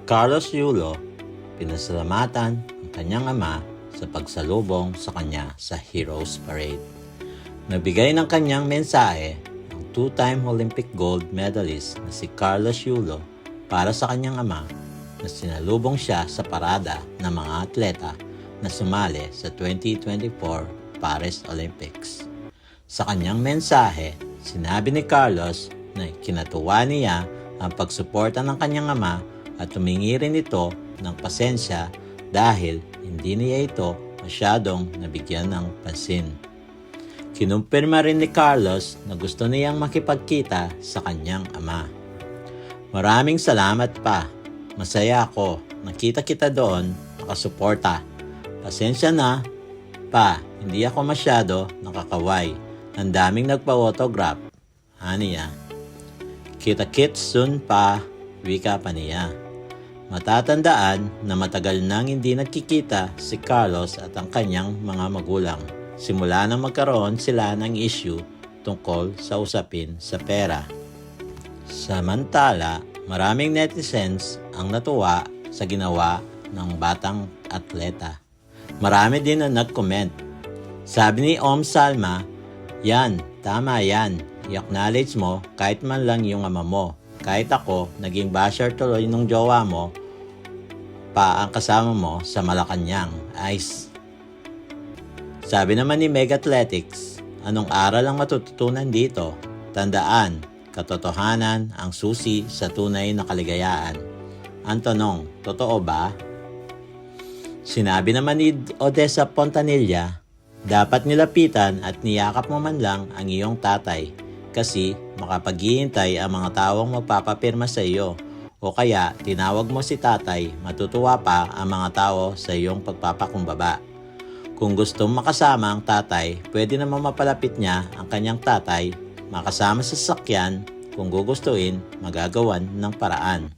Carlos Yulo, pinasalamatan ang kanyang ama sa pagsalubong sa kanya sa Heroes Parade. Nagbigay ng kanyang mensahe ang two-time Olympic gold medalist na si Carlos Yulo para sa kanyang ama na sinalubong siya sa parada ng mga atleta na sumali sa 2024 Paris Olympics. Sa kanyang mensahe, sinabi ni Carlos na kinatuwa niya ang pagsuporta ng kanyang ama at humingi rin ito ng pasensya dahil hindi niya ito masyadong nabigyan ng pansin. Kinumpirma rin ni Carlos na gusto niyang makipagkita sa kanyang ama. Maraming salamat pa. Masaya ako. Nakita kita doon, nakasuporta. Pasensya na, pa. Hindi ako masyado nakakaway. Ang daming nagpa-autograph. Niya. Kita-kits soon pa, wika pa niya. Matatandaan na matagal nang hindi nagkikita si Carlos at ang kanyang mga magulang. Simula nang magkaroon sila ng issue tungkol sa usapin sa pera. Samantala, maraming netizens ang natuwa sa ginawa ng batang atleta. Marami din na nag-comment. Sabi ni Om Salma, "Yan, tama yan. I-acknowledge mo kahit man lang yung ama mo. Kahit ako, naging basher tuloy nung jowa mo pa ang kasama mo sa Malacanang. Ice." Sabi naman ni Meg Athletics, "Anong aral ang matututunan dito? Tandaan, katotohanan ang susi sa tunay na kaligayaan." Ang tanong, totoo ba? Sinabi naman ni Odessa Pontanilla, "Dapat nilapitan at niyakap mo man lang ang iyong tatay. Kasi makapaghihintay ang mga taong magpapapirma sa iyo o kaya tinawag mo si tatay, matutuwa pa ang mga tao sa iyong pagpapakumbaba. Kung gustong makasama ang tatay, pwede naman mapalapit niya ang kanyang tatay, makasama sa sasakyan, kung gugustuhin, magagawan ng paraan."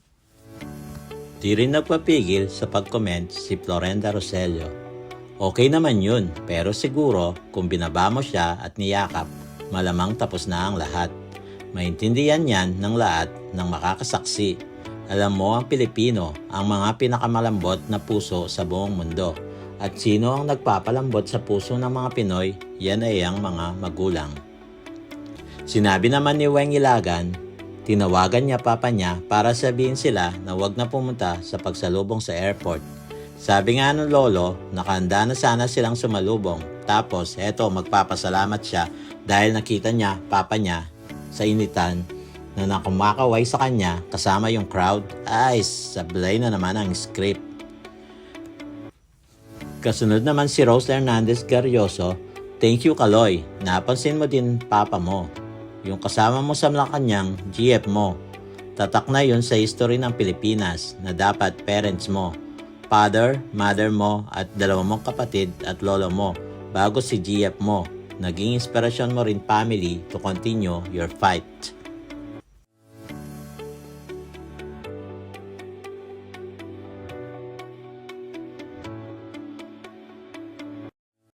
Di rin nagpapigil sa pag-comment si Florenda Rosello. "Okay naman yun, pero siguro kung binaba mo siya at niyakap, malamang tapos na ang lahat. Maintindihan yan ng lahat ng makakasaksi. Alam mo ang Pilipino, ang mga pinakamalambot na puso sa buong mundo. At sino ang nagpapalambot sa puso ng mga Pinoy? Yan ay ang mga magulang." Sinabi naman ni Weng Ilagan, tinawagan niya papa niya para sabihin sila na wag na pumunta sa pagsalubong sa airport. Sabi nga ng lolo, nakahanda na sana silang sumalubong. Tapos eto magpapasalamat siya dahil nakita niya papa niya sa initan na nakumakaway sa kanya kasama yung crowd. Ay, sablay na naman ang script. Kasunod naman si Rose Hernandez Garrioso, "Thank you Kaloy, napansin mo din papa mo. Yung kasama mo sa Malacanang, GF mo. Tatak na yun sa history ng Pilipinas na dapat parents mo, father, mother mo at dalawa mong kapatid at lolo mo bago si GF mo. Naging inspirasyon mo rin family to continue your fight."